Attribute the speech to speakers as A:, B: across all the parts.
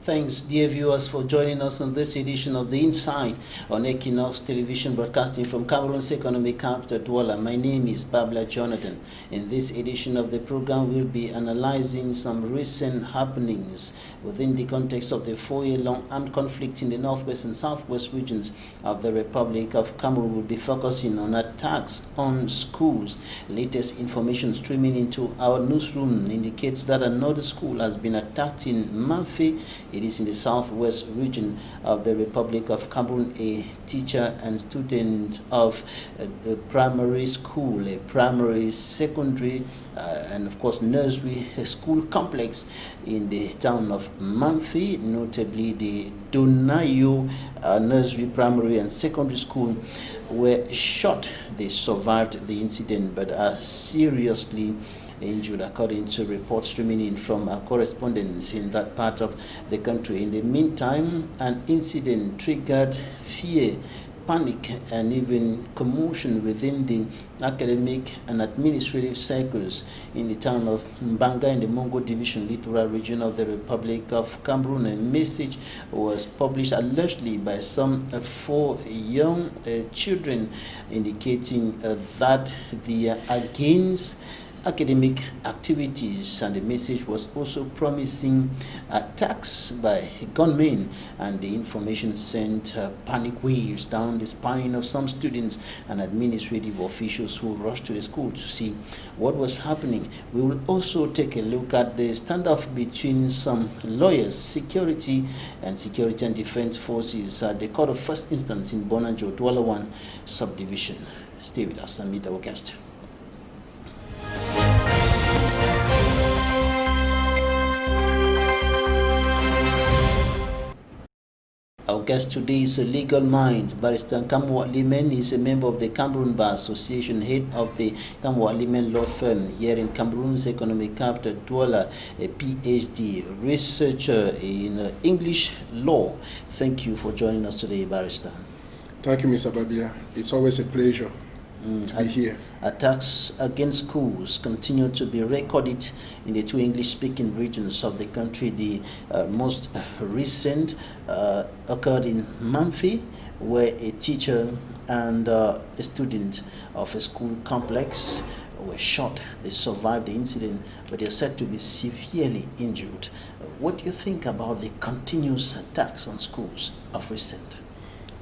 A: Thanks, dear viewers, for joining us on this edition of The Inside on Équinoxe Television, broadcasting from Cameroon's economic capital, Douala. My name is Babla Jonathan. In this edition of the program, we'll be analyzing some recent happenings within the context of the 4-year-long armed conflict in the northwest and southwest regions of the Republic of Cameroon. We'll be focusing on attacks on schools. Latest information streaming into our newsroom indicates that another school has been attacked in Mamfe. It is in the southwest region of the Republic of Cameroon. A teacher and student of a primary school, a primary, secondary, and of course nursery school complex in the town of Mamfe, notably the Donayo nursery, primary, and secondary school, were shot. They survived the incident but are seriously injured, according to reports streaming in from our correspondents in that part of the country. In the meantime, an incident triggered fear, panic, and even commotion within the academic and administrative circles in the town of Mbanga in the Mongo Division, littoral region of the Republic of Cameroon. A message was published allegedly by some 4 young children indicating that they are against academic activities, and the message was also promising attacks by gunmen, and the information sent panic waves down the spine of some students and administrative officials who rushed to the school to see what was happening. We will also take a look at the standoff between some lawyers, security and defense forces at the Court of First Instance in Bonajo, Douala 1 subdivision. Stay with us and meet our guest. Our guest today is a legal mind. Barrister NKAMWAH is a member of the Cameroon Bar Association, head of the NKAMWAH law firm here in Cameroon's economic capital, Douala, a PhD researcher in English law. Thank you for joining us today, Barrister.
B: Thank you, Mr. Babila. It's always a pleasure to be here.
A: Attacks against schools continue to be recorded in the 2 English-speaking regions of the country. The most recent occurred in Mamfe, where a teacher and a student of a school complex were shot. They survived the incident, but they are said to be severely injured. What do you think about the continuous attacks on schools of recent?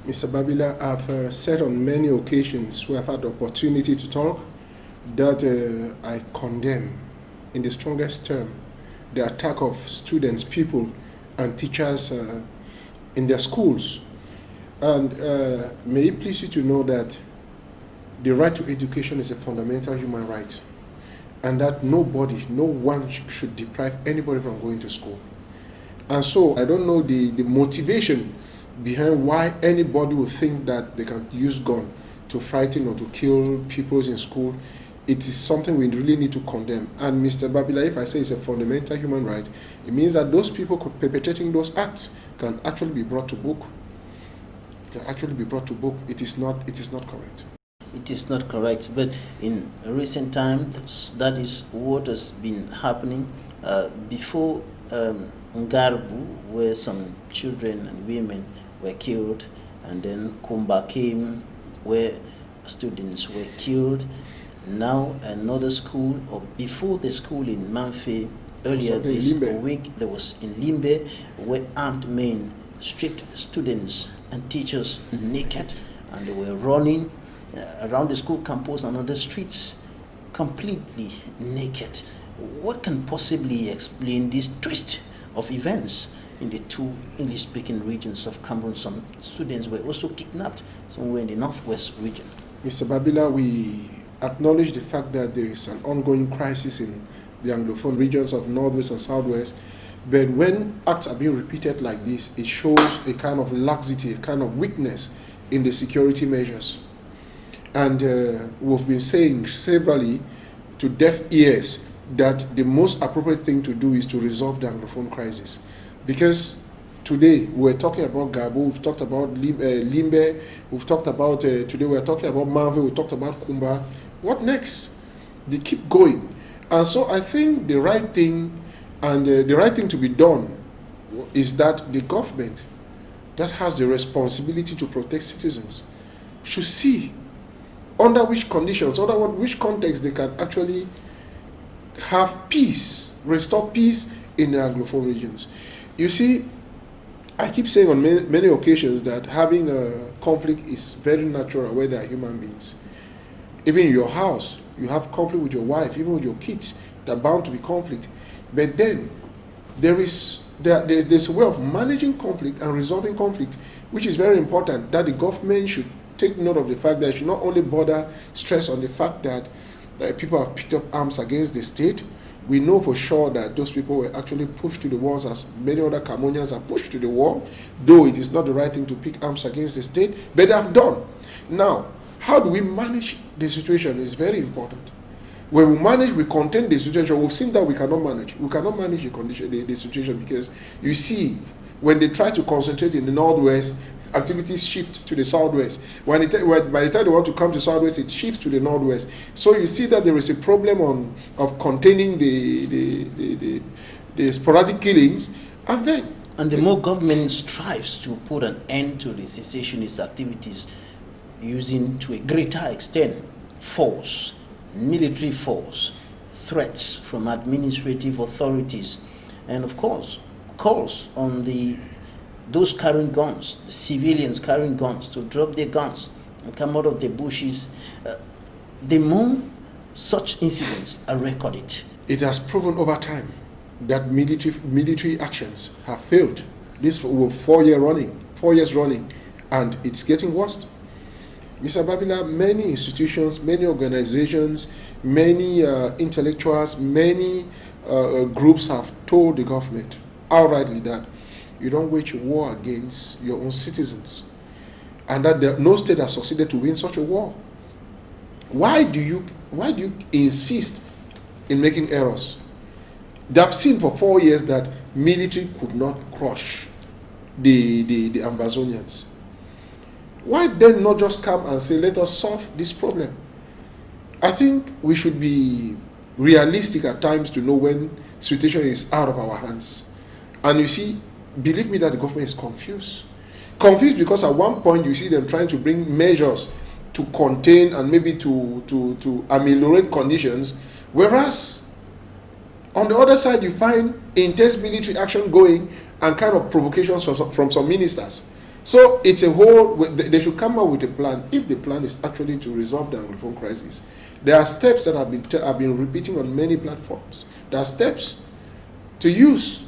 B: Mr. Babila, I've said on many occasions where I've had the opportunity to talk that I condemn in the strongest term the attack of students, people, and teachers in their schools. And may it please you to know that the right to education is a fundamental human right, and that nobody, no one should deprive anybody from going to school. And so I don't know the motivation behind why anybody would think that they can use gun to frighten or to kill people in school. It is something we really need to condemn. And Mr. Babila, if I say it's a fundamental human right, it means that those people perpetrating those acts can actually be brought to book. It is not correct.
A: It is not correct, but in recent times, that is what has been happening. Before Ngarbu, where some children and women were killed, and then Kumba came, where students were killed. Now another school, or before the school in Mamfe, earlier this week, there was in Limbe, where armed men stripped students and teachers naked, and they were running around the school campus and on the streets completely naked. What can possibly explain this twist of events in the 2 English-speaking regions of Cameroon? Some students were also kidnapped somewhere in the northwest region.
B: Mr. Babila, we acknowledge the fact that there is an ongoing crisis in the Anglophone regions of northwest and southwest, but when acts are being repeated like this, it shows a kind of laxity, a kind of weakness in the security measures. And we've been saying severally to deaf ears that the most appropriate thing to do is to resolve the Anglophone crisis. Because today we're talking about Gabo, we've talked about Limbe, we've talked about, today we're talking about Manve, we talked about Kumba. What next? They keep going. And so I think the right thing, and the right thing to be done is that the government that has the responsibility to protect citizens should see under which conditions, under which context they can actually have peace, restore peace in the Anglophone regions. You see, I keep saying on many occasions that having a conflict is very natural where there are human beings. Even in your house, you have conflict with your wife, even with your kids, they're bound to be conflict. But then there's a way of managing conflict and resolving conflict, which is very important, that the government should take note of the fact that it should not only bother stress on the fact that people have picked up arms against the state. We know for sure that those people were actually pushed to the walls, as many other Cameroonians are pushed to the wall, though it is not the right thing to pick arms against the state, but they have done. Now, how do we manage the situation is very important. When we manage, we contain the situation. We've seen that we cannot manage. We cannot manage the situation, because you see, when they try to concentrate in the northwest, activities shift to the southwest. By the time they want to come to southwest, it shifts to the northwest. So you see that there is a problem of containing the sporadic killings,
A: and the more government strives to put an end to the cessationist activities, using to a greater extent force, military force, threats from administrative authorities, and of course calls on those carrying guns, the civilians carrying guns, to drop their guns and come out of the bushes, the more such incidents are recorded.
B: It has proven over time that military actions have failed. This for 4 years running, and it's getting worse. Mr. Babila, many institutions, many organizations, many intellectuals, many groups have told the government outrightly that you don't wage a war against your own citizens, and that no state has succeeded to win such a war. Why do you insist in making errors? They have seen for 4 years that military could not crush the Ambazonians. Why then not just come and say, let us solve this problem? I think we should be realistic at times to know when situation is out of our hands. And you see, believe me that the government is confused. Confused because at one point you see them trying to bring measures to contain and maybe to ameliorate conditions, whereas on the other side you find intense military action going and kind of provocations from some ministers. So it's a whole, they should come up with a plan. If the plan is actually to resolve the Anglophone crisis, there are steps that have been repeating on many platforms. There are steps to use.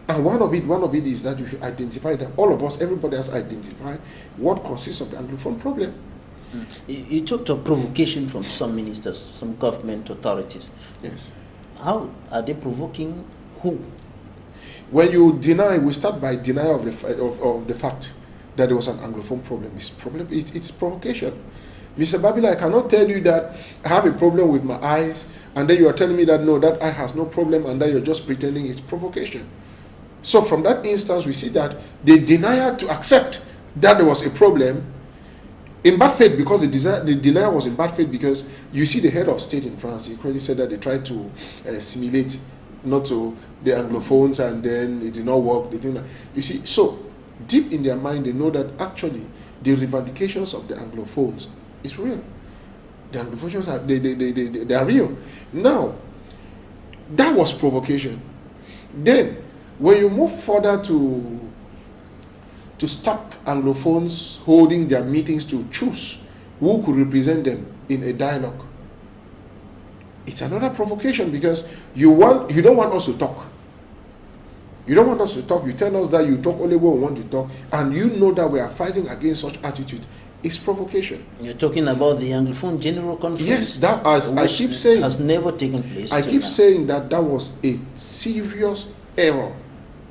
B: And one of it is that you should identify, that all of us, everybody has identified what consists of the Anglophone problem.
A: You talked of provocation from some ministers, some government authorities.
B: Yes.
A: How are they provoking who?
B: When you deny, we start by denial of the fact that there was an Anglophone problem. It's provocation. Mr. Babila, I cannot tell you that I have a problem with my eyes, and then you are telling me that no, that eye has no problem, and that you're just pretending. It's provocation. So from that instance, we see that the denial to accept that there was a problem in bad faith, because the denial was in bad faith, because you see the head of state in France, he clearly said that they tried to assimilate not to the Anglophones, and then it did not work. They didn't. You see, so deep in their mind, they know that actually the revendications of the Anglophones is real. The Anglophones are they are real. Now, that was provocation. Then, when you move further to stop Anglophones holding their meetings to choose who could represent them in a dialogue, it's another provocation, because you don't want us to talk. You don't want us to talk. You tell us that you talk only when we want to talk, and you know that we are fighting against such attitude. It's provocation.
A: You're talking about the Anglophone General Conference.
B: Yes, that, as I keep saying,
A: has never taken place.
B: I keep saying that was a serious error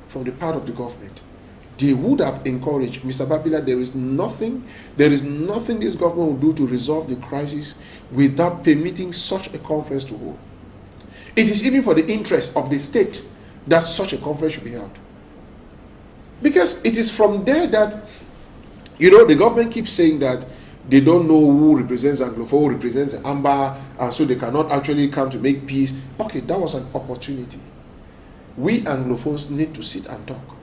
B: from the part of the government. They would have encouraged Mr. Babila. There is nothing this government will do to resolve the crisis without permitting such a conference to hold. It is even for the interest of the state that such a conference should be held. Because it is from there that, the government keeps saying that they don't know who represents Anglophone, who represents Amba, and so they cannot actually come to make peace. Okay, that was an opportunity. We Anglophones need to sit and talk.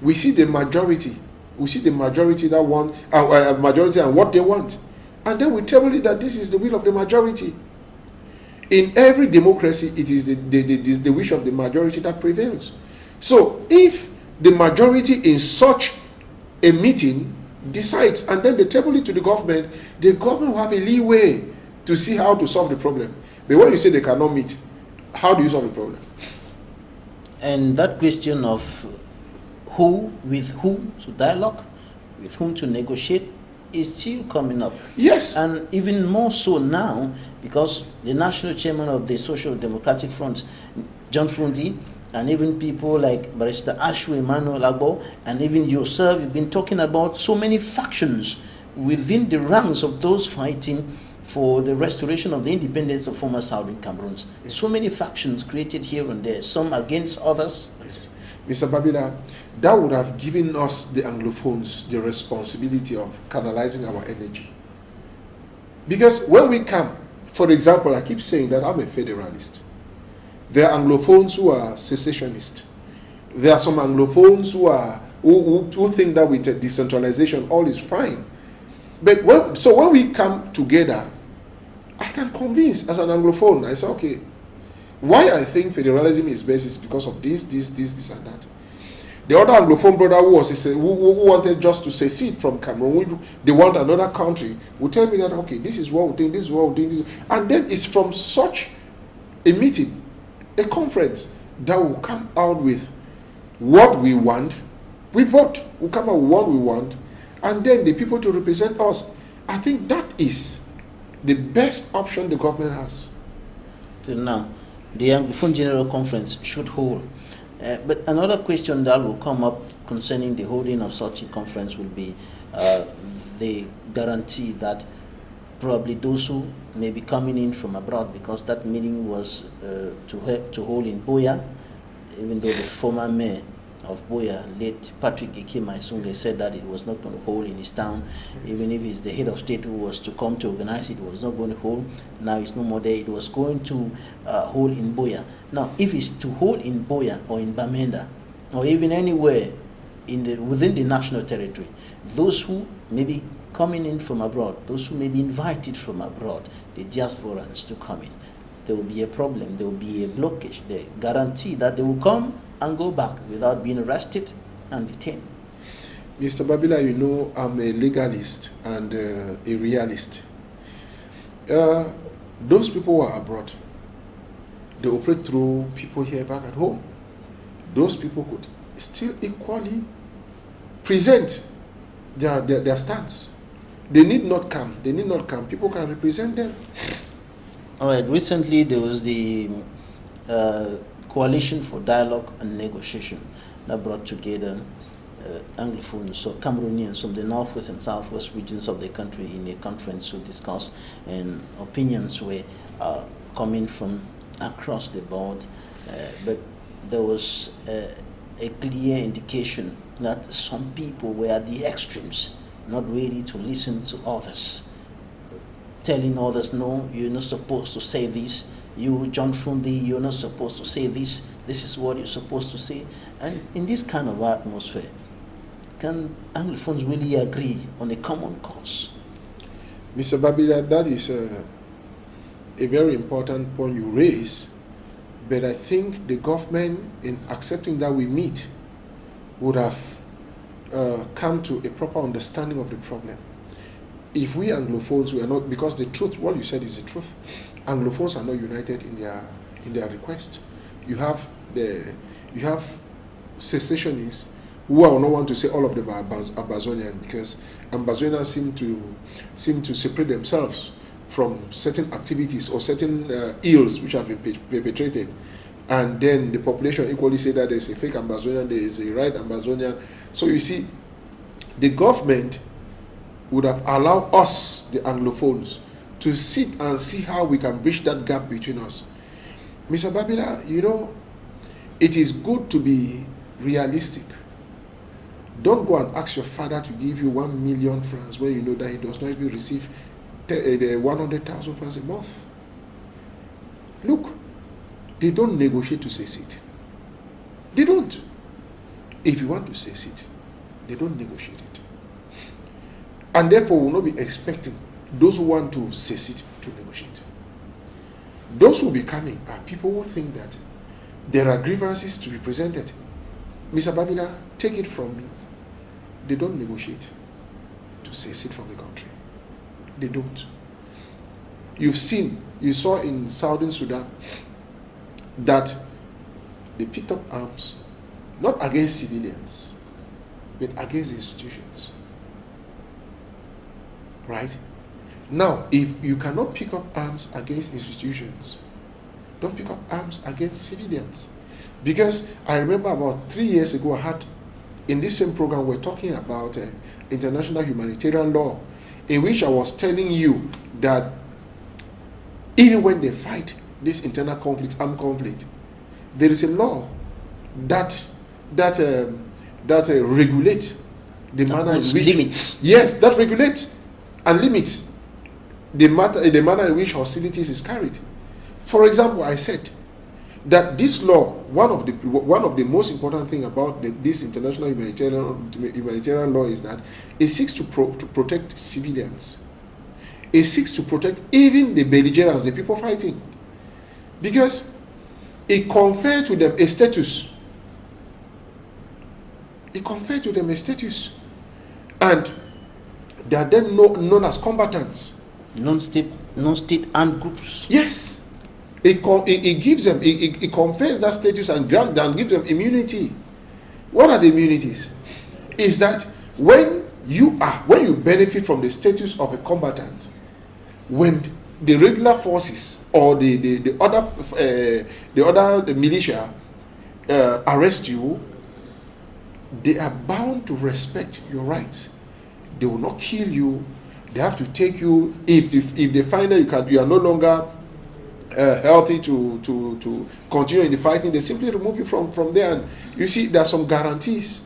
B: we see the majority. We see the majority that want, majority and what they want. And then we tell you that this is the will of the majority. In every democracy, it is the wish of the majority that prevails. So if the majority in such a meeting decides and then they table it to the government will have a leeway to see how to solve the problem. But when you say they cannot meet, how do you solve the problem?
A: And that question of who with whom to dialogue, with whom to negotiate, is still coming up.
B: Yes.
A: And even more so now, because the national chairman of the Social Democratic Front, John Frundi, and even people like Barrister Ashu Emmanuel Agbo, and even yourself, you've been talking about so many factions within the ranks of those fighting for the restoration of the independence of former Southern Cameroons. Yes. So many factions created here and there, some against others.
B: Yes. Mr. Babila, that would have given us, the Anglophones, the responsibility of canalizing our energy. Because when we come, for example, I keep saying that I'm a federalist. There are Anglophones who are secessionists. There are some Anglophones who think that with decentralization all is fine. But when we come together, I can convince as an Anglophone. I say, okay, why I think federalism is best is because of this, and that. The other Anglophone brother who wanted just to secede from Cameroon, they want another country, will tell me that, okay, this is what we think, this is what we think, and then it's from such a meeting, a conference, that will come out with what we want. We vote, we come out with what we want, and then the people to represent us. I think that is the best option the government has.
A: Till now, the Anglophone General Conference should hold. But another question that will come up concerning the holding of such a conference will be the guarantee that probably those who may be coming in from abroad, because that meeting was to hold in Boya, even though the former mayor of Boya, late Patrick Ekemaisunge, said that it was not going to hold in his town. Yes. Even if it's the head of state who was to come to organize it, was not going to hold. Now it's no more there. It was going to hold in Boya. Now, if it's to hold in Boya or in Bamenda, or even anywhere within the national territory, those who may be coming in from abroad, those who may be invited from abroad, the diasporans to come in, there will be a problem, there will be a blockage. They guarantee that they will come and go back without being arrested and detained.
B: Mr. Babila, you know I'm a legalist and a realist. Those people who are abroad, they operate through people here back at home. Those people could still equally present their stance. They need not come. They need not come. People can represent them.
A: All right. Recently, there was the Coalition for Dialogue and Negotiation that brought together Anglophones, so Cameroonians from the northwest and southwest regions of the country in a conference to discuss, and opinions were coming from across the board. But there was a clear indication that some people were at the extremes, not ready to listen to others, telling others, no, you're not supposed to say this. You, John Frundi, you're not supposed to say this. This is what you're supposed to say. And in this kind of atmosphere, can Anglophones really agree on a common cause?
B: Mr. Babila, that is a very important point you raise. But I think the government, in accepting that we meet, would have come to a proper understanding of the problem. If we Anglophones were not, because the truth, what you said is the truth, Anglophones are not united in their request. You have secessionists who I don't want to say all of them are Ambazonian, because Ambazonians seem to separate themselves from certain activities or certain ills which have been perpetrated, and then the population equally say that there is a fake Ambazonian, there is a right Ambazonian. So you see, the government would have allowed us, the Anglophones, to sit and see how we can bridge that gap between us. Mr. Babila, you know, it is good to be realistic. Don't go and ask your father to give you 1 million francs when you know that he does not even receive 100,000 francs a month. Look, they don't negotiate to secede. They don't. If you want to seize it, they don't negotiate it. And therefore, will not be expecting those who want to seize it to negotiate. Those who will be coming are people who think that there are grievances to be presented. Mr. Babila, take it from me. They don't negotiate to seize it from the country. They don't. You saw in Southern Sudan that they picked up arms, not against civilians, but against institutions. Right? Now, if you cannot pick up arms against institutions, don't pick up arms against civilians. Because I remember about 3 years ago, I had, in this same program, we're talking about international humanitarian law, in which I was telling you that even when they fight this internal conflict, armed conflict, there is a law that regulates the manner in which
A: limits.
B: Yes, that regulates and limits the manner in which hostilities is carried. For example, I said that this law, one of the most important thing about this international humanitarian law is that it seeks to protect civilians. It seeks to protect even the belligerents, the people fighting, because it confers to them a status. It confers to them a status, and they are then known as combatants.
A: Non-state armed groups.
B: Yes, it gives them, it confers that status and gives them immunity. What are the immunities? Is that when you benefit from the status of a combatant, when the regular forces or the other militia arrest you, they are bound to respect your rights. They will not kill you. They have to take you if they find that you are no longer healthy to continue in the fighting. They simply remove you from there. And you see, there are some guarantees.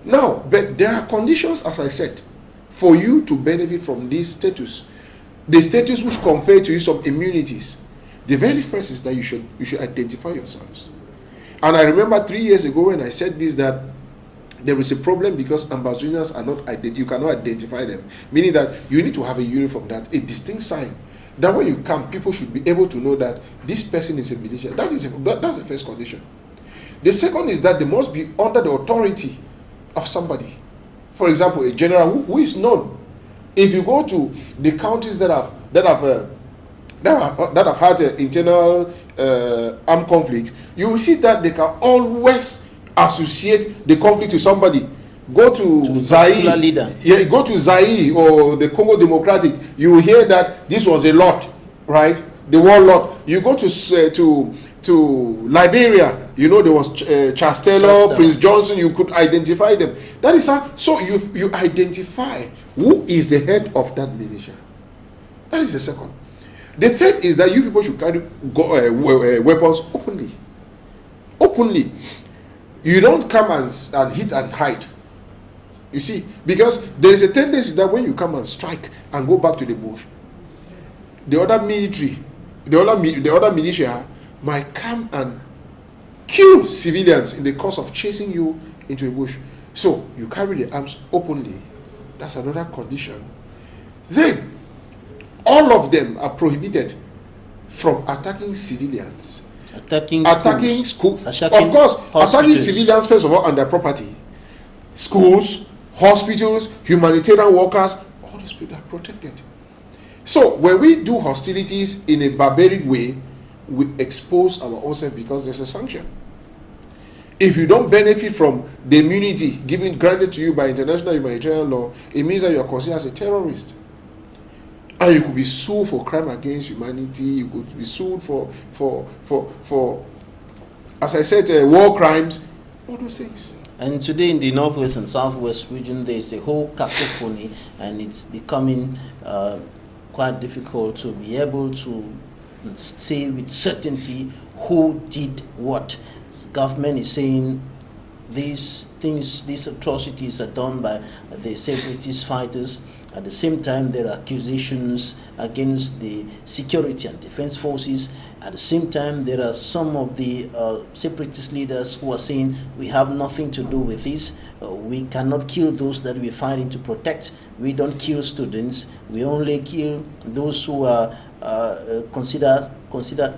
B: Now, but there are conditions, as I said, for you to benefit from this status. The status which confer to you some immunities. The very first is that you should identify yourselves. And I remember 3 years ago when I said this, that there is a problem because Ambazonians are not you cannot identify them, meaning that you need to have a uniform, that a distinct sign, that when you come, people should be able to know that this person is a militia. That's the first condition. The second is that they must be under the authority of somebody. For example, a general who is known. If you go to the countries that have had internal armed conflict, you will see that they can always associate the conflict to somebody. Go to Zaire, yeah, go to Zaire or the Congo Democratic, you will hear that this was a lot, right? The war lot. You go to Liberia, you know there was Chastello, Prince Johnson. You could identify them. That is how. So you identify who is the head of that militia. That is the second. The third is that you people should carry weapons openly. Openly. You don't come and hit and hide. You see, because there is a tendency that when you come and strike and go back to the bush, the other military, the other militia might come and kill civilians in the course of chasing you into the bush. So you carry the arms openly. That's another condition. Then all of them are prohibited from attacking civilians. Attacking schools. Of course, attacking civilians first of all and their property. Schools, hospitals, humanitarian workers, all those people are protected. So when we do hostilities in a barbaric way, we expose our own self because there's a sanction. If you don't benefit from the immunity granted to you by international humanitarian law, it means that you are considered as a terrorist. And you could be sued for crime against humanity. You could be sued for as I said, war crimes, all those things.
A: And today in the northwest and southwest region, there is a whole cacophony, and it's becoming quite difficult to be able to say with certainty who did what. Government is saying these things, these atrocities are done by the separatist fighters. At the same time, there are accusations against the security and defense forces. At the same time, there are some of the separatist leaders who are saying we have nothing to do with this. We cannot kill those that we're fighting to protect. We don't kill students. We only kill those who are considered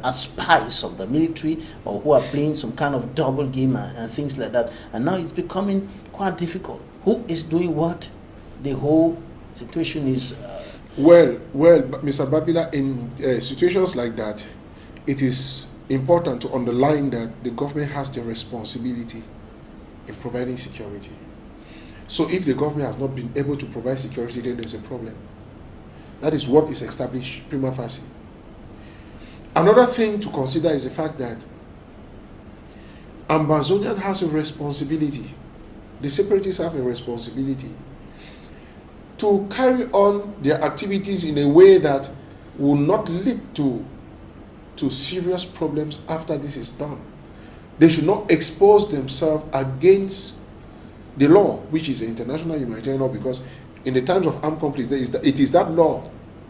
A: as spies of the military, or who are playing some kind of double game and things like that. And now it's becoming quite difficult. Who is doing what? The whole situation is...
B: Well, Mr. Babila, in situations like that, it is important to underline that the government has the responsibility in providing security. So if the government has not been able to provide security, then there's a problem. That is what is established prima facie. Another thing to consider is the fact that Ambazonian has a responsibility, the separatists have a responsibility to carry on their activities in a way that will not lead to serious problems after this is done. They should not expose themselves against the law, which is the international humanitarian law, because in the times of armed conflict, it is that law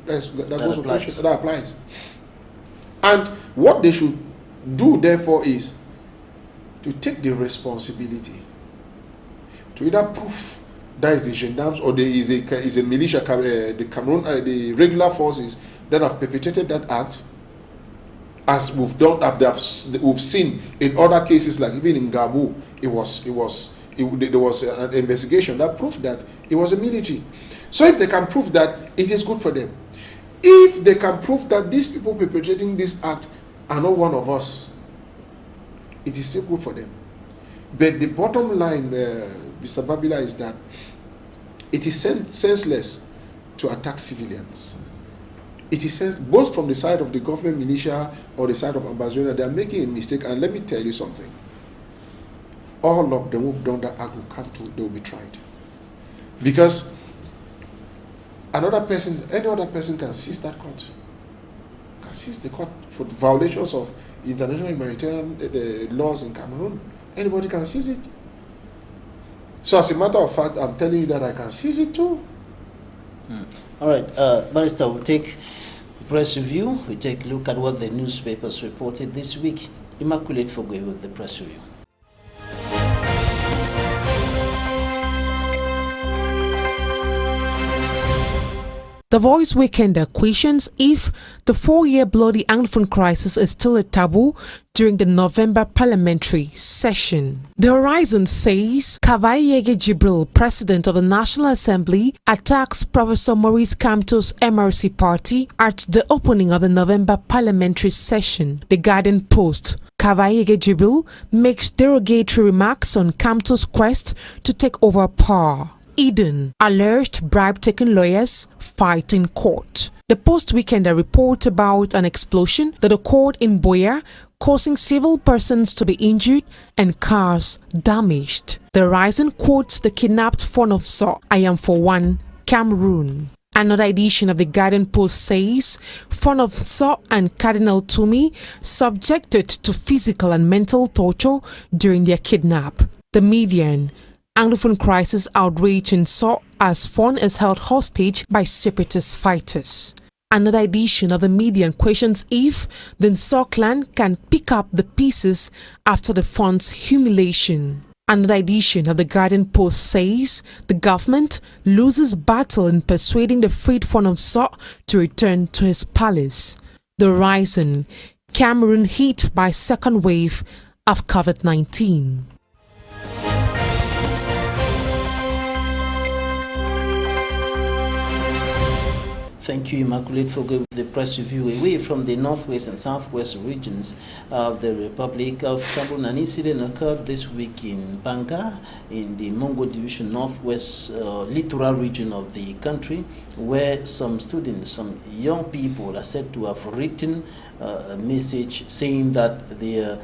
B: that applies. And what they should do, therefore, is to take the responsibility to either prove that is the gendarmes or there is a militia, the Cameroon, the regular forces that have perpetrated that act, as we've seen in other cases, like even in Gabu, there was an investigation that proved that it was a military. So if they can prove that, it is good for them. If they can prove that these people perpetrating this act are not one of us, it is still good for them. But the bottom line, Mr. Babila, is that it is senseless to attack civilians. It is both from the side of the government militia or the side of Ambazonia, they are making a mistake. And let me tell you something. All of them who've done that act will come to, they will be tried. Because any other person can seize that court. Can seize the court for violations of international humanitarian laws in Cameroon. Anybody can seize it. So as a matter of fact, I'm telling you that I can seize it too.
A: All right, Barrister, we'll take press review. We take a look at what the newspapers reported this week. Immaculate Fogwe with the press review.
C: The Voice Weekender questions if the 4-year bloody Anglophone crisis is still a taboo during the November parliamentary session. The Horizon says Kavayege Jibril, president of the National Assembly, attacks Professor Maurice Kamto's MRC party at the opening of the November parliamentary session. The Garden Post. Kavayege Jibril makes derogatory remarks on Kamto's quest to take over power. Eden, alleged bribe-taking lawyers fight in court. The Post-Weekender report about an explosion that occurred in Boya, causing several persons to be injured and cars damaged. The Horizon quotes the kidnapped Fon of So, I am for one, Cameroon. Another edition of the Garden Post says Fon of So and Cardinal Tumi subjected to physical and mental torture during their kidnap. The Median, Anglophone crisis outrage in So as Fon is held hostage by separatist fighters. Another edition of the Median questions if the Nso clan can pick up the pieces after the Fon's humiliation. Another edition of the Garden Post says the government loses battle in persuading the freed Fon of So to return to his palace. The Horizon, Cameroon hit by second wave of COVID-19.
A: Thank you, Immaculate, for giving the press review. Away from the northwest and southwest regions of the Republic of Cameroon, an incident occurred this week in Banga, in the Mongo Division, northwest littoral region of the country, where some students, some young people are said to have written a message saying that they are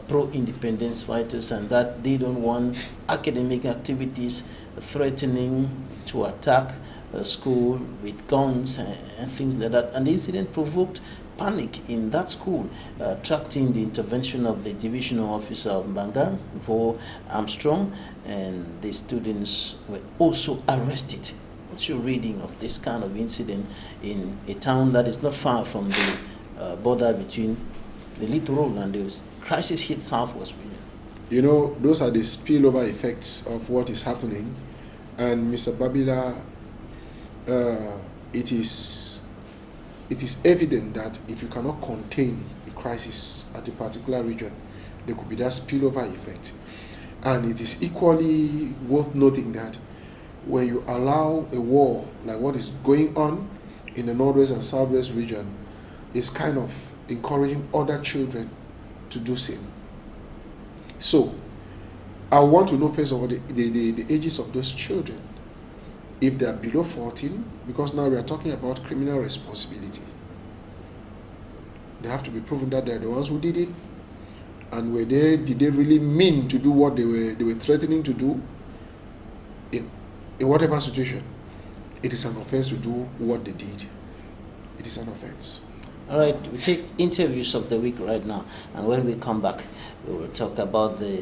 A: pro-independence fighters and that they don't want academic activities threatening to attack school with guns and things like that. And the incident provoked panic in that school, attracting the intervention of the divisional officer of Mbanga, for Armstrong, and the students were also arrested. What's your reading of this kind of incident in a town that is not far from the border between the littoral and the crisis-hit southwest region?
B: You know, those are the spillover effects of what is happening. And Mr. Babila, it is evident that if you cannot contain the crisis at a particular region, there could be that spillover effect. And it is equally worth noting that when you allow a war like what is going on in the northwest and southwest region, it's kind of encouraging other children to do same. So I want to know first of all the ages of those children. If they are below 14, because now we are talking about criminal responsibility, they have to be proven that they are the ones who did it, and did they really mean to do what they were threatening to do? In whatever situation, it is an offense to do what they did. It is an offense.
A: All right, we take interviews of the week right now, and when we come back, we will talk about the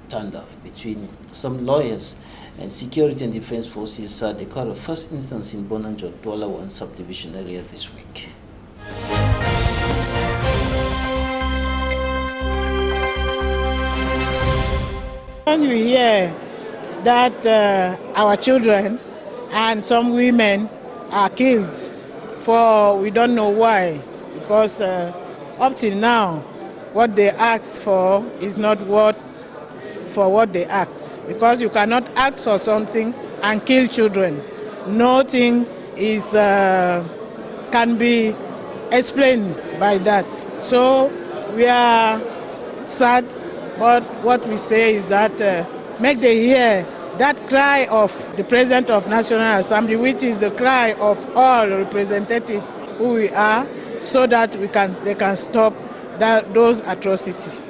A: standoff between some lawyers and security and defense forces at the court of first instance in Bonanjo, Douala 1 subdivision area this week.
D: When we hear that our children and some women are killed for we don't know why, because up till now what they ask for is not what they act, because you cannot ask for something and kill children. Nothing is can be explained by that. So we are sad, but what we say is that make they hear that cry of the President of National Assembly, which is the cry of all representatives who we are, so that they can stop those atrocities.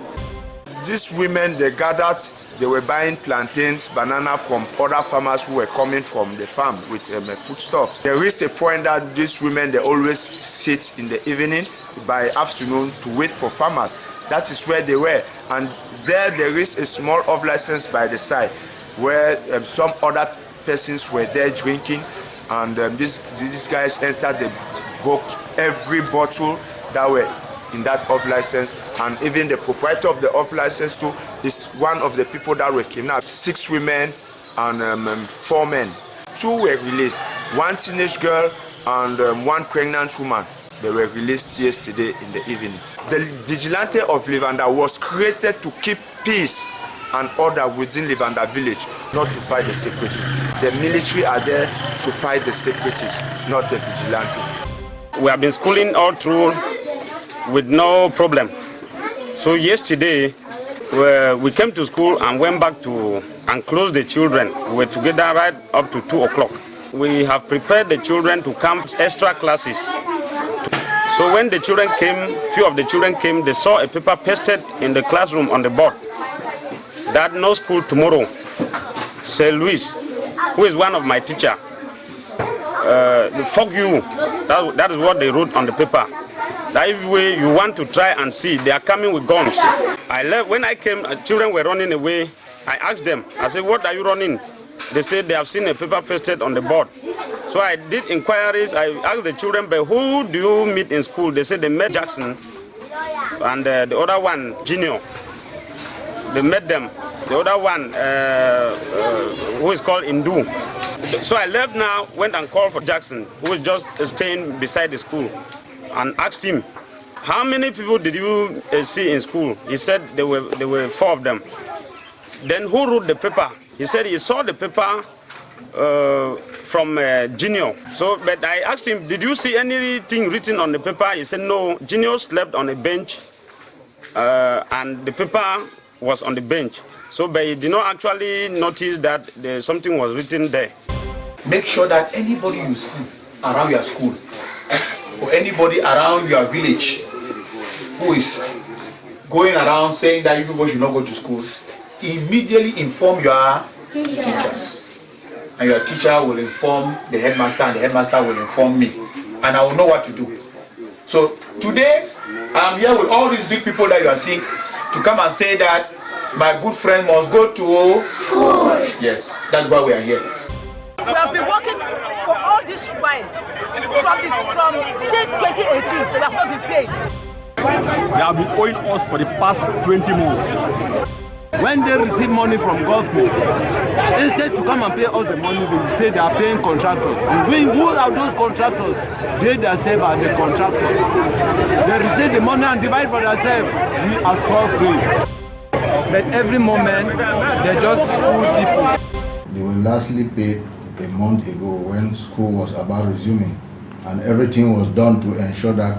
E: These women, they gathered, they were buying plantains, banana from other farmers who were coming from the farm with foodstuffs. There is a point that these women, they always sit in the evening by afternoon to wait for farmers. That is where they were. And there is a small off license by the side where some other persons were there drinking, and these guys entered, they broke every bottle that were in that off license, and even the proprietor of the off license too is one of the people that were kidnapped. 6 women and 4 men. 2 were released, 1 teenage girl and 1 pregnant woman. They were released yesterday in the evening. The vigilante of Livanda was created to keep peace and order within Livanda village, not to fight the separatists. The military are there to fight the separatists, not the vigilante.
F: We have been schooling all through with no problem. So yesterday we came to school and went back to and closed the children. We were together right up to 2 o'clock. We have prepared the children to come extra classes. So when the children came, few of the children came, they saw a paper pasted in the classroom on the board that no school tomorrow. Sir Luis, who is one of my teacher, fuck you. That is what they wrote on the paper. That if you want to try and see, they are coming with guns. I left. When I came, children were running away. I asked them, I said, what are you running? They said they have seen a paper pasted on the board. So I did inquiries. I asked the children, but who do you meet in school? They said they met Jackson and the other one, Junior. They met them. The other one, who is called Indu. So I left now, went and called for Jackson, who was just staying beside the school, and asked him, how many people did you see in school? He said there were 4 of them. Then who wrote the paper? He said he saw the paper from Junior. So, but I asked him, did you see anything written on the paper? He said no. Junior slept on a bench, and the paper was on the bench. So, but he did not actually notice that something was written there.
G: Make sure that anybody you see around your school or anybody around your village who is going around saying that you people should not go to school, immediately inform your teachers. And your teacher will inform the headmaster, and the headmaster will inform me. And I will know what to do. So today, I'm here with all these big people that you are seeing to come and say that my good friend must go to school. Yes, that's why we are here.
H: We have been working for all this while, from since 2018, we have not been paid.
I: They have been owing us for the past 20 months. When they receive money from government, instead to come and pay us the money, they say they are paying contractors. And who are those contractors? They themselves are the contractors. They receive the money and divide for themselves. We are so free. But every moment, they just fool people.
J: They were lastly paid a month ago when school was about resuming, and everything was done to ensure that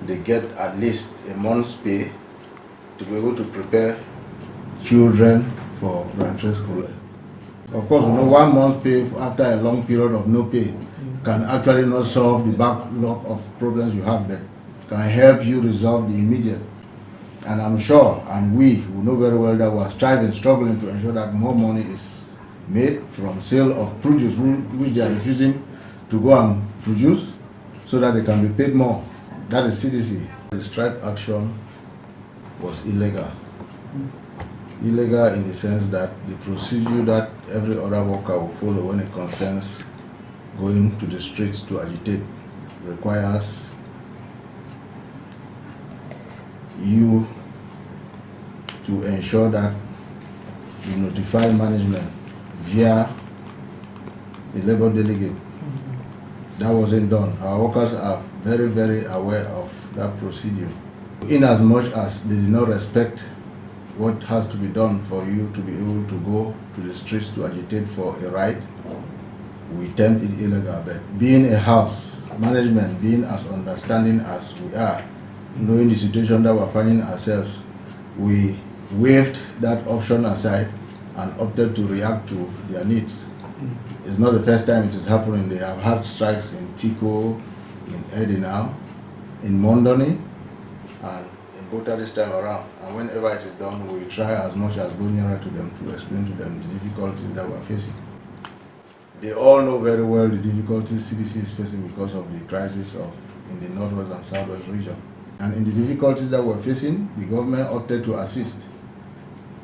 J: they get at least a month's pay to be able to prepare children for Barrister school. Of course, 1 month's pay after a long period of no pay can actually not solve the backlog of problems you have, but can help you resolve the immediate. And I'm sure, and we know very well that we are striving, struggling to ensure that more money is made from sale of produce, which they are refusing to go and produce, so that they can be paid more. That is CDC. The strike action was illegal. Illegal in the sense that the procedure that every other worker will follow when it concerns going to the streets to agitate requires you to ensure that you notify management via the labor delegate. That wasn't done. Our workers are very, very aware of that procedure. In as much as they did not respect what has to be done for you to be able to go to the streets to agitate for a right, we termed it illegal. But being a house, management being as understanding as we are, knowing the situation that we're finding ourselves, we waved that option aside and opted to react to their needs. It's not the first time it is happening. They have had strikes in Tico, in Edinam, in Mondoni, and in Bota this time around. And whenever it is done, we try as much as go nearer to them to explain to them the difficulties that we're facing. They all know very well the difficulties CDC is facing because of the crisis in the northwest and southwest region. And in the difficulties that we're facing, the government opted to assist.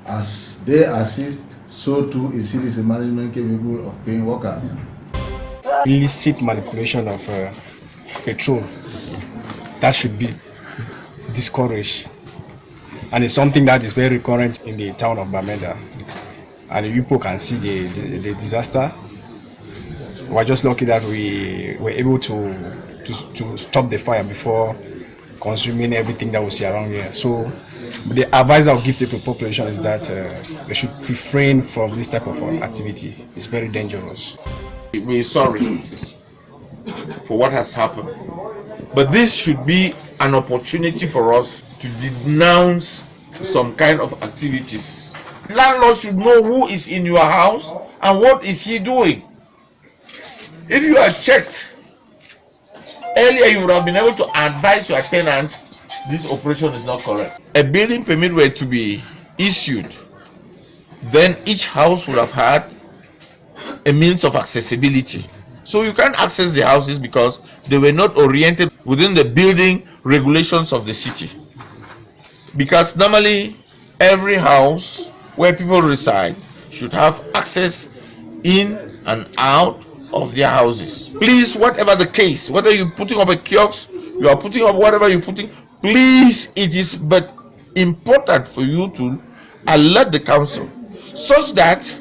J: As they assist, so too is CDC management capable of paying workers.
I: Illicit manipulation of petrol, that should be discouraged. And it's something that is very recurrent in the town of Bamenda. And people can see the disaster. We're just lucky that we were able to stop the fire before consuming everything that we see around here. So the advice I would give to the population is that they should refrain from this type of activity. It's very dangerous.
K: We're sorry for what has happened, but this should be an opportunity for us to denounce some kind of activities. Landlord should know who is in your house and what is he doing. If you are checked earlier, you would have been able to advise your tenants this operation is not correct. A building permit were to be issued, then each house would have had a means of accessibility. So you can't access the houses because they were not oriented within the building regulations of the city. Because normally every house where people reside should have access in and out of their houses. Please, whatever the case, whether you're putting up a kiosk, you are putting up whatever you're putting, please, it is but important for you to alert the council such that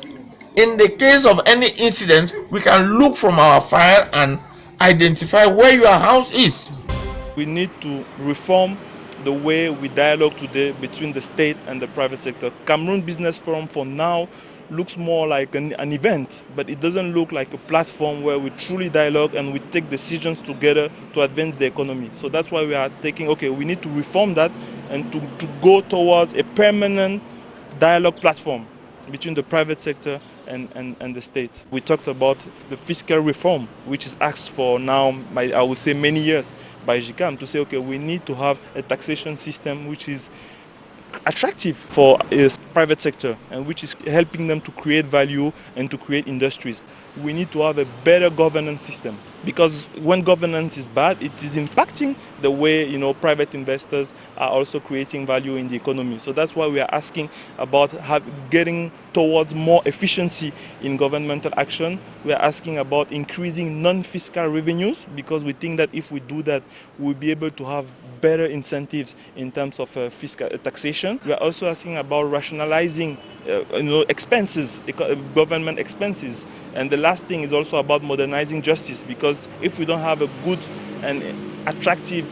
K: in the case of any incident, we can look from our file and identify where your house is.
L: We need to reform the way we dialogue today between the state and the private sector. Cameroon Business Forum for now looks more like an event, but it doesn't look like a platform where we truly dialogue and we take decisions together to advance the economy. So that's why we are taking, okay, we need to reform that and to go towards a permanent dialogue platform between the private sector and the state. We talked about the fiscal reform, which is asked for now, by, I would say, many years by GCAM, to say, okay, we need to have a taxation system which is attractive for private sector, and which is helping them to create value and to create industries. We need to have a better governance system, because when governance is bad, it is impacting the way private investors are also creating value in the economy. So that's why we are asking about getting towards more efficiency in governmental action. We are asking about increasing non-fiscal revenues, because we think that if we do that, we'll be able to have better incentives in terms of fiscal taxation. We are also asking about rationalizing expenses, government expenses. And the last thing is also about modernizing justice, because if we don't have a good and attractive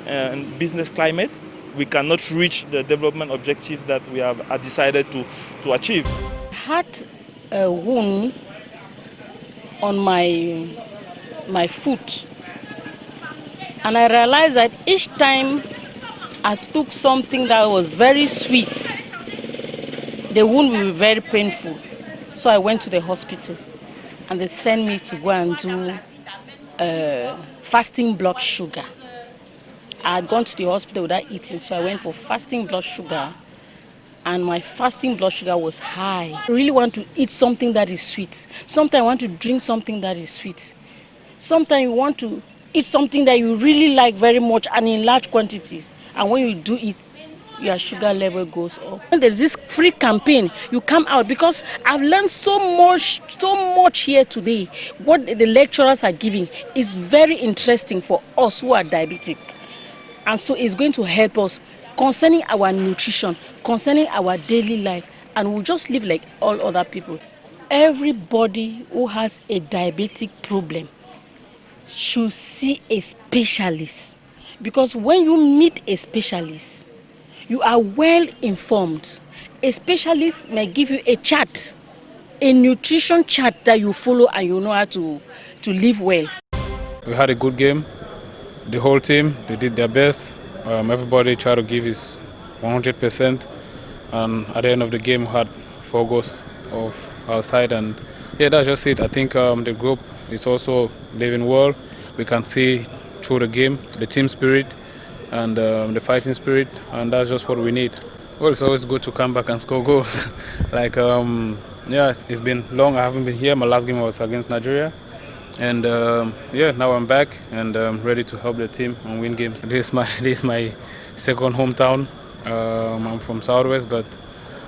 L: business climate, we cannot reach the development objectives that we have decided to achieve.
M: I had a wound on my foot, and I realized that each time I took something that was very sweet, the wound will be very painful. So I went to the hospital, and they sent me to go and do fasting blood sugar. I had gone to the hospital without eating, so I went for fasting blood sugar, and my fasting blood sugar was high. I really want to eat something that is sweet. Sometimes I want to drink something that is sweet. Sometimes you want to eat something that you really like very much and in large quantities. And when you do it, your sugar level goes up. And there's this free campaign, you come out, because I've learned so much here today. What the lecturers are giving is very interesting for us who are diabetic. And so it's going to help us concerning our nutrition, concerning our daily life, and we'll just live like all other people. Everybody who has a diabetic problem should see a specialist, because when you meet a specialist, you are well informed. A specialist may give you a chart, a nutrition chart that you follow, and you know how to live well.
N: We had a good game. The whole team, they did their best. Everybody tried to give his 100%. And at the end of the game, we had 4 goals of our side. And yeah, that's just it. I think the group is also living well. We can see through the game, the team spirit and the fighting spirit, and that's just what we need. Well, it's always good to come back and score goals. Yeah, it's been long. I haven't been here. My last game was against Nigeria. And yeah, now I'm back and ready to help the team and win games. This is my second hometown. I'm from Southwest, but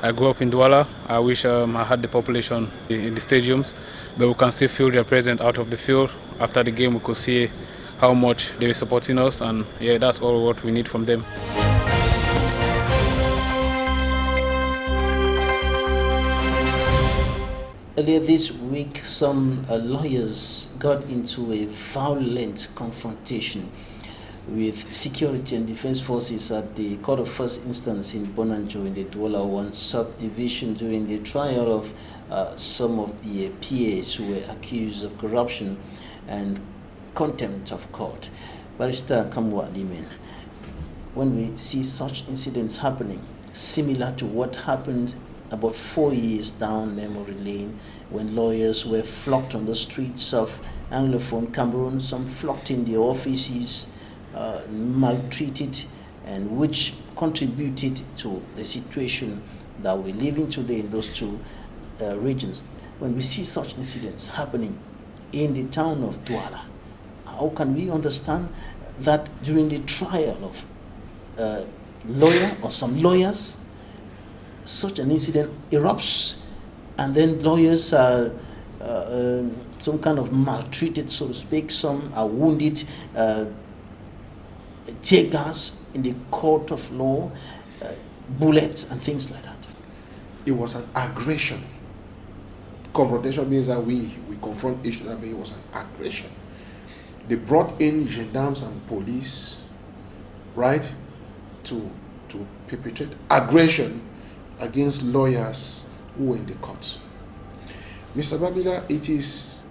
N: I grew up in Douala. I wish I had the population in the stadiums, but we can still feel their presence out of the field. After the game, we could see how much they were supporting us, and yeah, that's all what we need from them.
A: Earlier this week, some lawyers got into a violent confrontation with security and defense forces at the Court of First Instance in Bonanjo in the Douala 1 subdivision during the trial of some of the PAs who were accused of corruption and contempt of court. Barrister NKAMWAH, when we see such incidents happening, similar to what happened about 4 years down memory lane, when lawyers were flocked on the streets of Anglophone Cameroon, some flocked in their offices, maltreated, and which contributed to the situation that we're living today in those two regions. When we see such incidents happening in the town of Douala, how can we understand that during the trial of a lawyer or some lawyers, such an incident erupts, and then lawyers are some kind of maltreated, so to speak, some are wounded, tear gas in the court of law, bullets and things like that?
B: It was an aggression. Confrontation means that we confront each other, but it was an aggression. They brought in gendarmes and police, right, to perpetrate aggression against lawyers who were in the court. Mr. Babila, it is,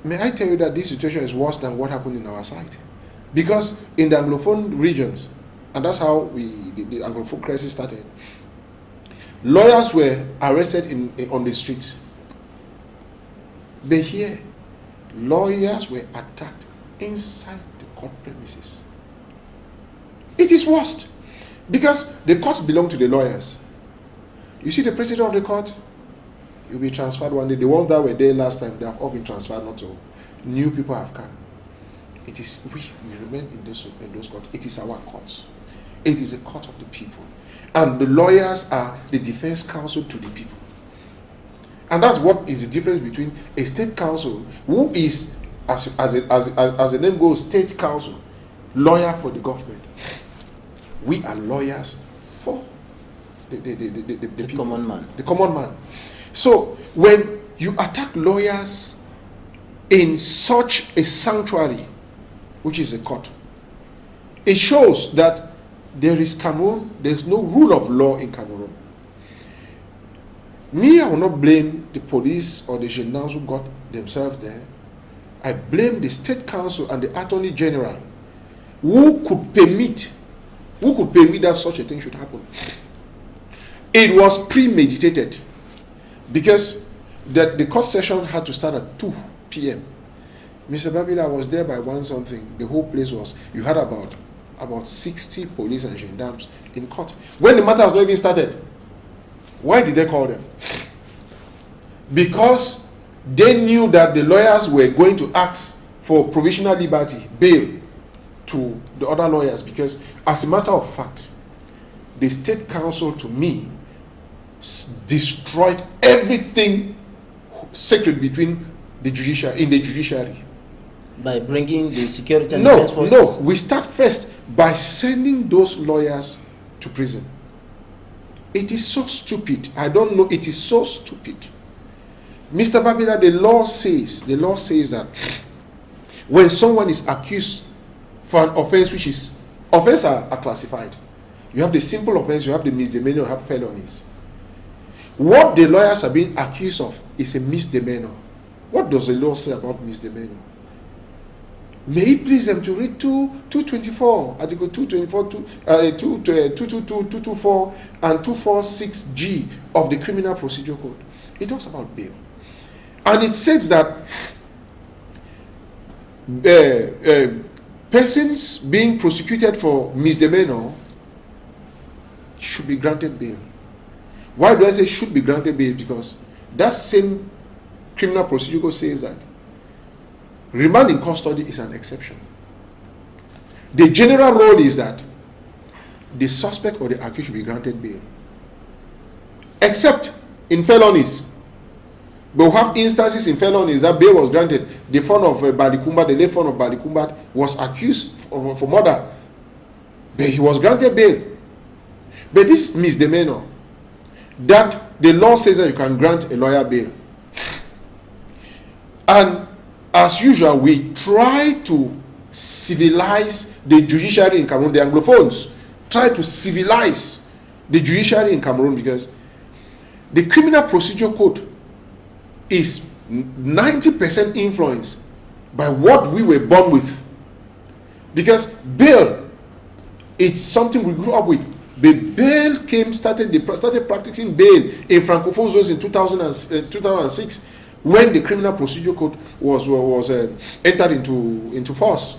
B: may I tell you that this situation is worse than what happened in our side? Because in the Anglophone regions, and that's how the Anglophone crisis started, lawyers were arrested on the streets. But here, lawyers were attacked inside the court premises. It is worst, because the courts belong to the lawyers. You see the president of the court, he'll be transferred one day. The ones that were there last time, they have all been transferred, not all. New people have come. It is, we remain in those courts. It is our courts. It is a court of the people. And the lawyers are the defense counsel to the people. And that's what is the difference between a state counsel, who is, as the name goes, state counsel, lawyer for the government. We are lawyers for the
A: common man.
B: The common man. So when you attack lawyers in such a sanctuary, which is a court, it shows that there is Cameroon, there's no rule of law in Cameroon. Me, I will not blame the police or the gendarmes who got themselves there. I blame the state council and the attorney general who could permit that such a thing should happen. It was premeditated because the court session had to start at 2 p.m. Mr. Babila was there by 1 something. The whole place was, you had about 60 police and gendarmes in court. When the matter has not even started, why did they call them? Because they knew that the lawyers were going to ask for provisional liberty, bail, to the other lawyers, because as a matter of fact, the state council to me destroyed everything sacred between the judiciary.
A: By bringing the security and defense forces?
B: No, we start first by sending those lawyers to prison. It is so stupid. I don't know, it is so stupid. Mr. Babila, the law says that when someone is accused for an offense, offenses are classified. You have the simple offense, you have the misdemeanor, you have felonies. What the lawyers are being accused of is a misdemeanor. What does the law say about misdemeanor? May it please them to read 224, Article 224, 222, 224, and 246G of the Criminal Procedure Code. It talks about bail. And it says that persons being prosecuted for misdemeanor should be granted bail. Why do I say should be granted bail? Because that same Criminal Procedure Code says that remand in custody is an exception. The general rule is that the suspect or the accused should be granted bail. Except in felonies. But we have instances in felonies that bail was granted. The son of Badikumba, the late son of Badikumba, was accused for murder. But he was granted bail. But this misdemeanor, that the law says that you can grant a lawyer bail. And as usual, we try to civilize the judiciary in Cameroon. The Anglophones try to civilize the judiciary in Cameroon because the Criminal Procedure Code is 90% influenced by what we were born with. Because bail, it's something we grew up with. The bail started practicing bail in Francophone zones in 2006 when the Criminal Procedure Code was entered into force.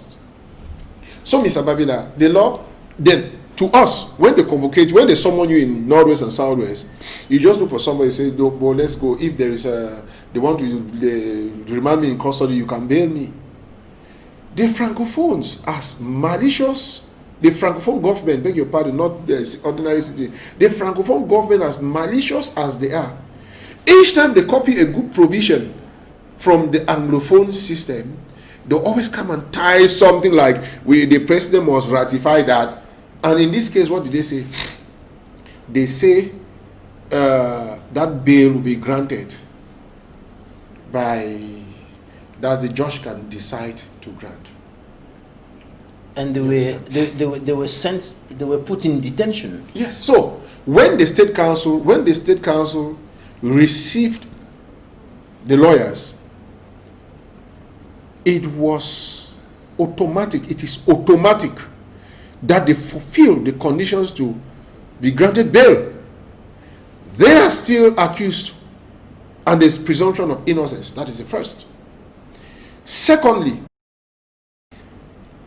B: So, Mr. Babila, the law, then to us, when they summon you in Northwest and Southwest, you just look for somebody, say, no, well, let's go. If there is they want to remand me in custody, you can bail me. The Francophones, as malicious, the Francophone government, beg your pardon, not the ordinary city, the Francophone government, as malicious as they are, each time they copy a good provision from the Anglophone system, they always come and tie something like the president must ratify that. And in this case, what did they say? They say that bail will be granted that the judge can decide to grant.
A: And they were put in detention.
B: Yes. So when the state council received the lawyers, it was automatic. It is automatic that they fulfill the conditions to be granted bail. They are still accused, and there's presumption of innocence. That is the first. Secondly,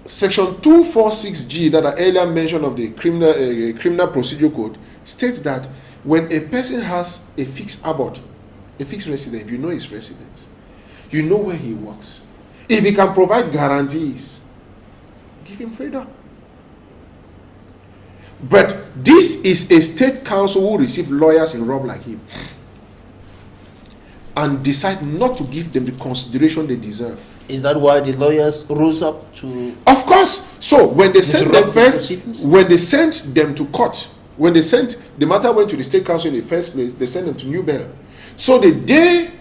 B: Section 246G that I earlier mentioned of the Criminal Procedure Code states that When a person has a fixed abode, a fixed residence, you know his residence, you know where he works. If he can provide guarantees, give him freedom. But this is a state council who receive lawyers enrolled like him and decide not to give them the consideration they deserve.
A: Is that why the lawyers rose up to?
B: Of course. So when they sent them first, when they sent them to court, when they sent the matter went to the state council in the first place, they sent them to New Bell. So the day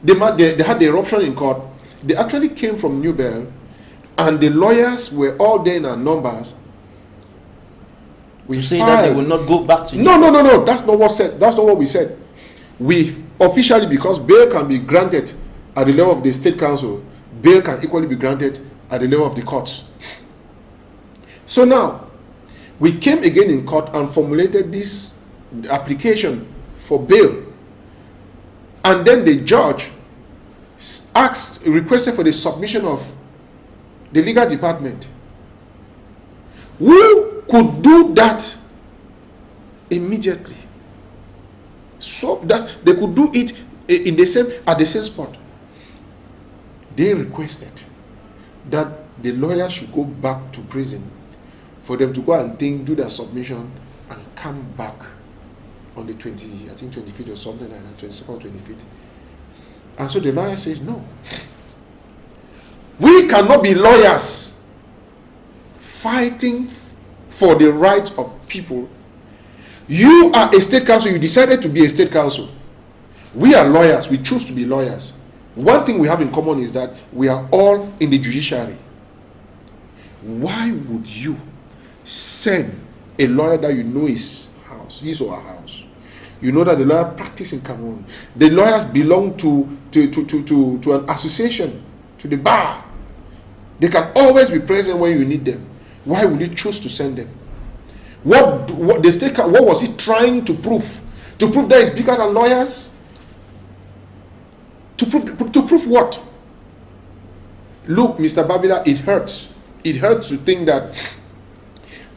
B: they had the eruption in court, they actually came from New Bell, and the lawyers were all there in our numbers.
A: To say that they will not go back to
B: no. That's not what said. That's not what we said. We officially, because bail can be granted at the level of the state council, bail can equally be granted at the level of the courts. So now, we came again in court and formulated this application for bail. And then the judge requested for the submission of the legal department. Who could do that immediately? So that they could do it in the same at the same spot. They requested that the lawyers should go back to prison for them to go and do their submission and come back on the 25th or something like that, 22nd or 25th. And so the lawyer says, no. We cannot be lawyers fighting for the rights of people. You are a state council. You decided to be a state council. We are lawyers. We choose to be lawyers. One thing we have in common is that we are all in the judiciary. Why would you send a lawyer that you know his house, his or her house? You know that the lawyer practice in Cameroon. The lawyers belong to an association, to the bar. They can always be present when you need them. Why would you choose to send them? What was he trying to prove? To prove that he's bigger than lawyers? To prove what? Look, Mr. Babila, it hurts. It hurts to think that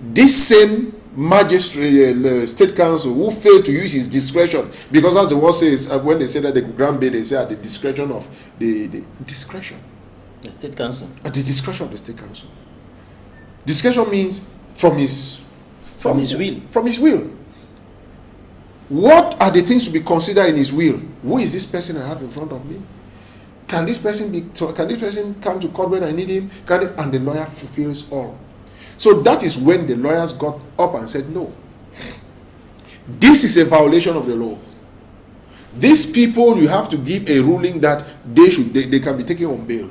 B: this same magistrate, state council, who failed to use his discretion, because as the word says, when they say that they could grant bail, they say at the discretion of the discretion.
A: The state council.
B: At the discretion of the state council. Discretion means from his
A: will.
B: From his will. What are the things to be considered in his will? Who is this person I have in front of me? Can this person come to court when I need him? And the lawyer fulfills all. So that is when the lawyers got up and said, no. This is a violation of the law. These people, you have to give a ruling that they can be taken on bail.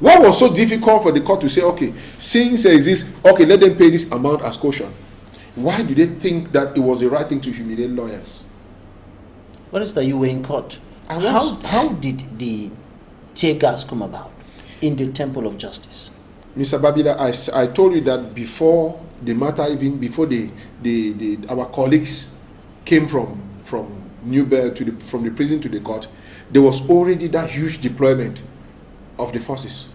B: What was so difficult for the court to say, okay, since there is this, okay, let them pay this amount as caution? Why do they think that it was the right thing to humiliate lawyers?
A: What is that you were in court? How did the tear gas come about in the Temple of Justice?
B: Mr. Babila, I told you that before the matter, even before our colleagues came from New Bell from the prison to the court, there was already that huge deployment of the forces.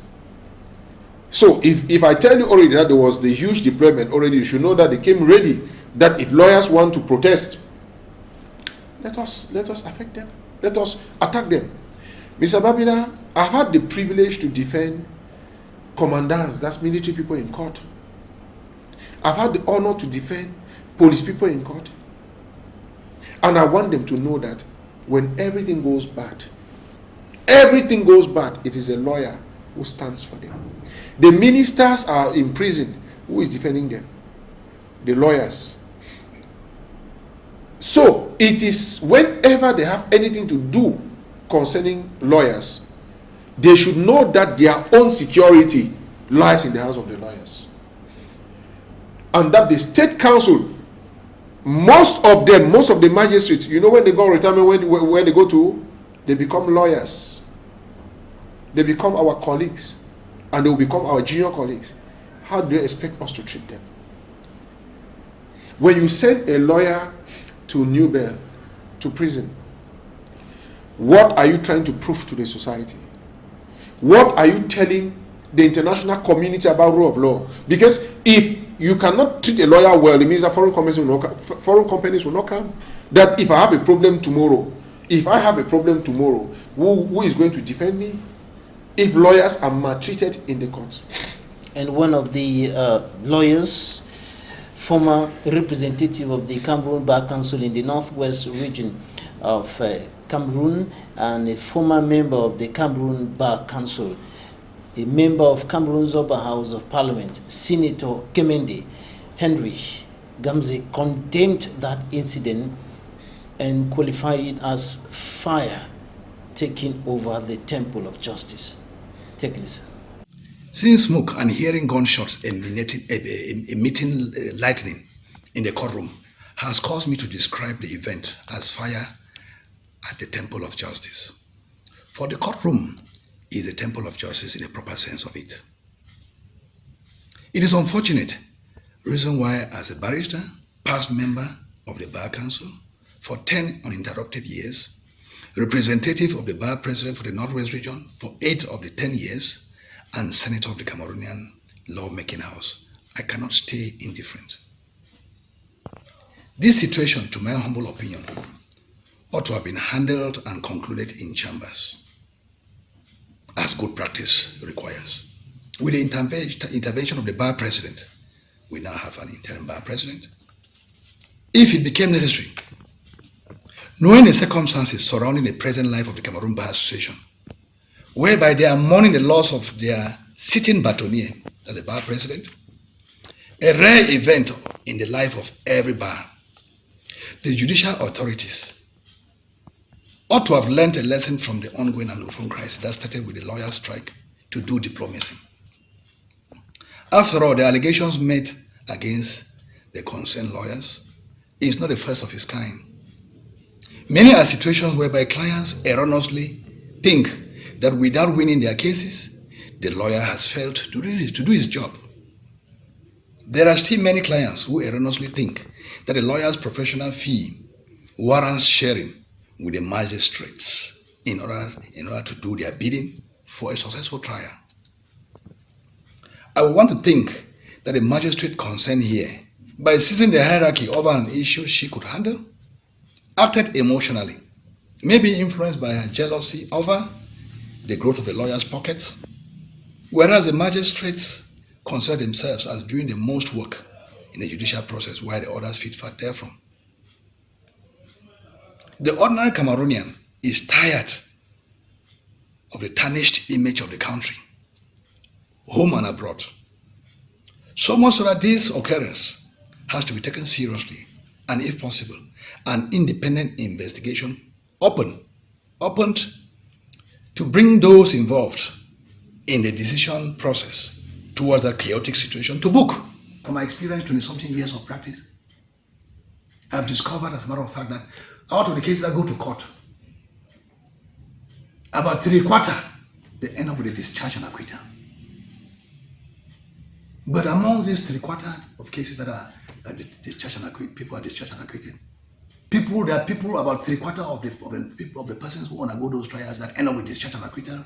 B: So if I tell you already that there was the huge deployment already, you should know that they came ready, that if lawyers want to protest, let us affect them. Let us attack them. Mr. Babila, I've had the privilege to defend commandants, that's military people in court. I've had the honor to defend police people in court. And I want them to know that when everything goes bad, it is a lawyer who stands for them. The ministers are in prison. Who is defending them? The lawyers. So it is whenever they have anything to do concerning lawyers, they should know that their own security lies in the hands of the lawyers. And that the state council, most of the magistrates, you know, when they go retirement, where they go to, they become lawyers. They become our colleagues. And they will become our junior colleagues. How do you expect us to treat them? When you send a lawyer to New Bell, to prison, what are you trying to prove to the society? What are you telling the international community about rule of law? Because if you cannot treat a lawyer well, it means that foreign companies will not come. That if I have a problem tomorrow, who is going to defend me? If lawyers are maltreated in the courts.
A: And one of the lawyers, former representative of the Cameroon Bar Council in the Northwest region of Cameroon, and a former member of the Cameroon Bar Council, a member of Cameroon's upper house of parliament, Senator Kemende Henry Gamze, condemned that incident and qualified it as fire taking over the temple of justice. Take a listen.
O: Seeing smoke and hearing gunshots emitting lightning in the courtroom has caused me to describe the event as fire at the temple of justice. For the courtroom is a temple of justice in the proper sense of it. It is unfortunate, reason why as a barrister, past member of the Bar Council for 10 uninterrupted years, representative of the Bar President for the Northwest region for 8 of the 10 years, and Senator of the Cameroonian Lawmaking House, I cannot stay indifferent. This situation, to my humble opinion, ought to have been handled and concluded in chambers, as good practice requires. With the intervention of the Bar President, we now have an interim Bar President. If it became necessary, knowing the circumstances surrounding the present life of the Cameroon Bar Association, whereby they are mourning the loss of their sitting bâtonnier as the Bar President, a rare event in the life of every bar, the judicial authorities ought to have learned a lesson from the ongoing Anglophone crisis that started with the lawyers' strike to do diplomacy. After all, the allegations made against the concerned lawyers is not the first of its kind. Many are situations whereby clients erroneously think that without winning their cases, the lawyer has failed to do his job. There are still many clients who erroneously think that a lawyer's professional fee warrants sharing with the magistrates in order to do their bidding for a successful trial. I would want to think that the magistrate concerned here, by seizing the hierarchy over an issue she could handle, acted emotionally, maybe influenced by her jealousy over the growth of the lawyer's pockets, whereas the magistrates consider themselves as doing the most work in the judicial process while the others feed fat therefrom. The ordinary Cameroonian is tired of the tarnished image of the country, home and abroad. So much so that this occurrence has to be taken seriously, and if possible, an independent investigation opened to bring those involved in the decision process towards that chaotic situation to book. From my experience, 20-something years of practice, I've discovered, as a matter of fact, that out of the cases that go to court, about 3/4, they end up with a discharge and acquittal. But among these 3/4 of cases that are discharged and acquitted, people are discharged and acquitted. There are people, about 3/4 of the persons who undergo those trials that end up with discharge and acquittal,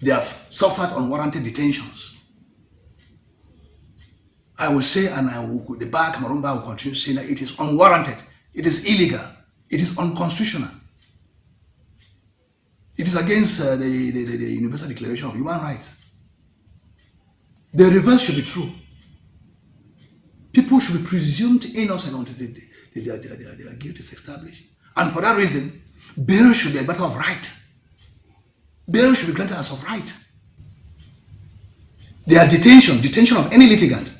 O: they have suffered unwarranted detentions. I will say, and the Bar, Cameroon Bar will continue saying that it is unwarranted, it is illegal, it is unconstitutional. It is against the Universal Declaration of Human Rights. The reverse should be true. People should be presumed innocent until their guilt is established. And for that reason, bail should be a matter of right. Bail should be granted as of right. Their detention of any litigant,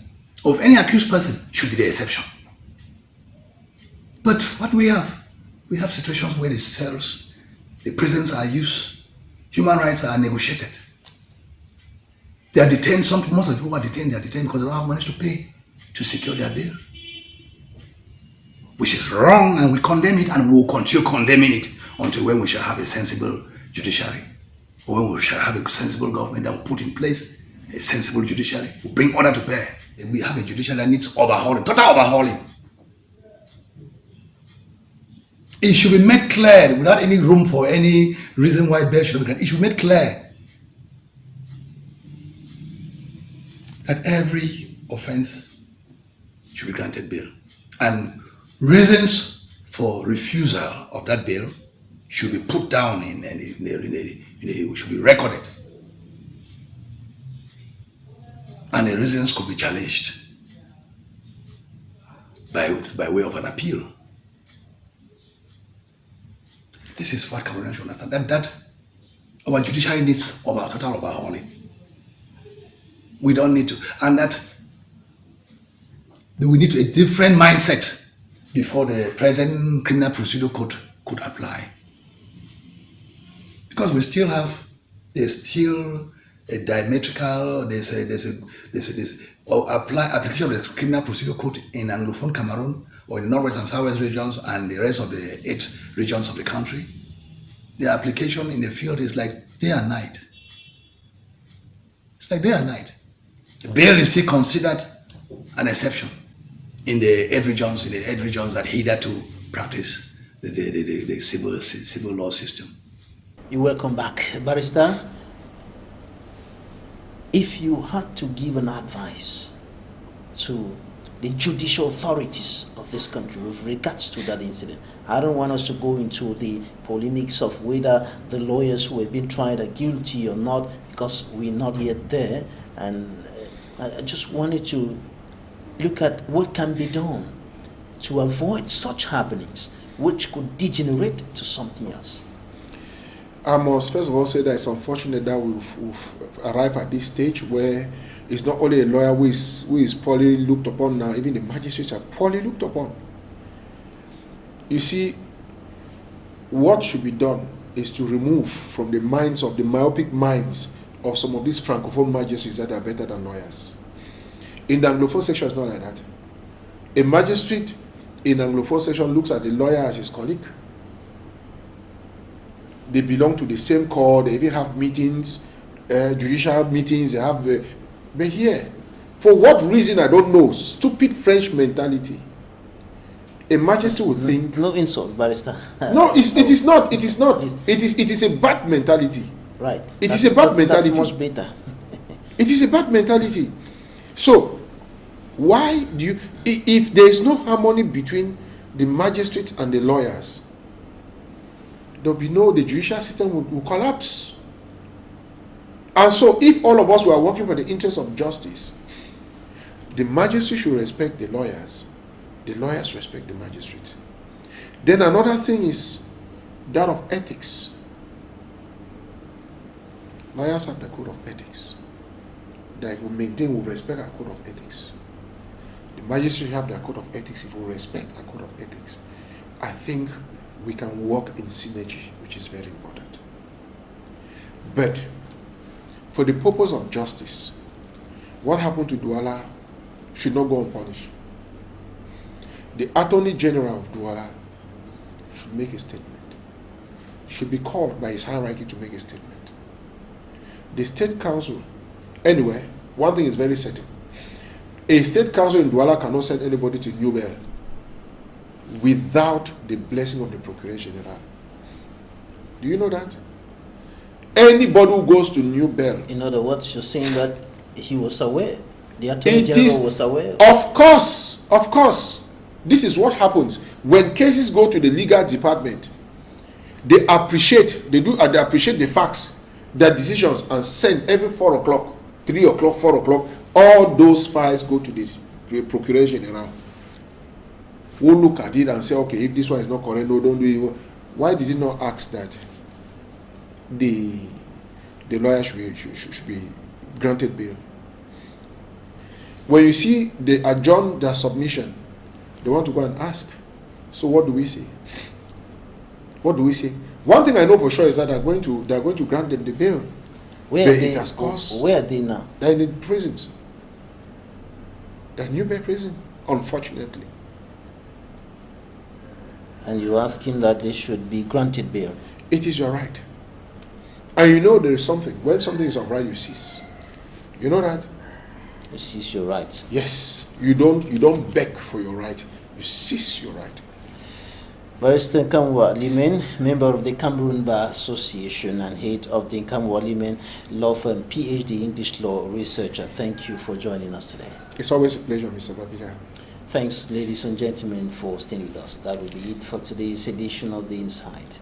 O: of any accused person, should be the exception. But what we have situations where the cells, the prisons are used, human rights are negotiated. They are detained. Most of the people who are detained, they are detained because they don't have money to pay to secure their bail, which is wrong, and we condemn it, and we will continue condemning it until when we shall have a sensible judiciary, or when we shall have a sensible government that will put in place a sensible judiciary, will bring order to bear. If we have a judiciary that needs overhauling, total overhauling, it should be made clear without any room for any reason why bail should be granted. It should be made clear that every offense should be granted bail. And reasons for refusal of that bail should be put down should be recorded. And the reasons could be challenged by way of an appeal. This is what Cameroonians should understand. That our judiciary needs total overhauling. We don't need to, and that we need a different mindset before the present criminal procedure code could apply. Because we still have, there's still a diametrical, application of the criminal procedure code in Anglophone Cameroon or in the Northwest and Southwest regions and the rest of the 8 regions of the country. The application in the field is like day and night. It's like day and night. Bail is still considered an exception in the 8 regions, that hitherto practice the civil law system.
A: You're welcome back, Barrister. If you had to give an advice to the judicial authorities of this country with regards to that incident, I don't want us to go into the polemics of whether the lawyers who have been tried are guilty or not, because we're not yet there, and I just wanted to look at what can be done to avoid such happenings, which could degenerate to something else.
B: I must first of all say that it's unfortunate that we've arrived at this stage where it's not only a lawyer who is poorly looked upon now, even the magistrates are poorly looked upon. You see, what should be done is to remove from the minds of the myopic minds of some of these francophone magistrates that are better than lawyers. In the Anglophone section, it's not like that. A magistrate in Anglophone section looks at a lawyer as his colleague. They belong to the same court, they even have meetings, judicial meetings, they have... but here, for what reason, I don't know, stupid French mentality, a magistrate would think...
A: No insult, Barrister.
B: No, it is not. It is a bad mentality.
A: Right.
B: It is a bad mentality.
A: That's much better.
B: It is a bad mentality. So, why do you... If there is no harmony between the magistrates and the lawyers, there will be the judicial system will collapse. And so, if all of us were working for the interest of justice, the magistrate should respect the lawyers respect the magistrate. Then another thing is that of ethics. Lawyers have the code of ethics. That if we maintain, we respect our code of ethics. The magistrate have their code of ethics. If we respect our code of ethics, I think we can work in synergy, which is very important. But for the purpose of justice, what happened to Douala should not go unpunished. The Attorney General of Douala should make a statement, should be called by his hierarchy to make a statement. The State Council, anyway, one thing is very certain. A State Council in Douala cannot send anybody to New Bell without the blessing of the Procureur General. Do you know that? Anybody who goes to New Bell...
A: In other words, you're saying that he was aware. The Attorney General was aware.
B: Of course, of course. This is what happens. When cases go to the legal department, they appreciate the facts, their decisions, and send every 4 o'clock, 3 o'clock, 4 o'clock, all those files go to the Procureur General. We'll look at it and say, okay, if this one is not correct, no, don't do it. Why did he not ask that the lawyer should be granted bail? When you see they adjourn their submission, they want to go and ask. So what do we say? What do we say? One thing I know for sure is that they're going to grant them the bail.
A: Where are they now?
B: They're in the prisons. They're New Bay prison, unfortunately.
A: And you're asking that they should be granted bail?
B: It is your right. And you know there is something. When something is of right, you cease. You know that?
A: You cease your rights.
B: Yes. You don't beg for your right. You cease your right.
A: Barrister NKAMWAH Limen, member of the Cameroon Bar Association and head of the NKAMWAH Limen Law Firm, PhD English Law Researcher. Thank you for joining us today.
B: It's always a pleasure, Mr. Babila.
A: Thanks, ladies and gentlemen, for staying with us. That will be it for today's edition of The Insight.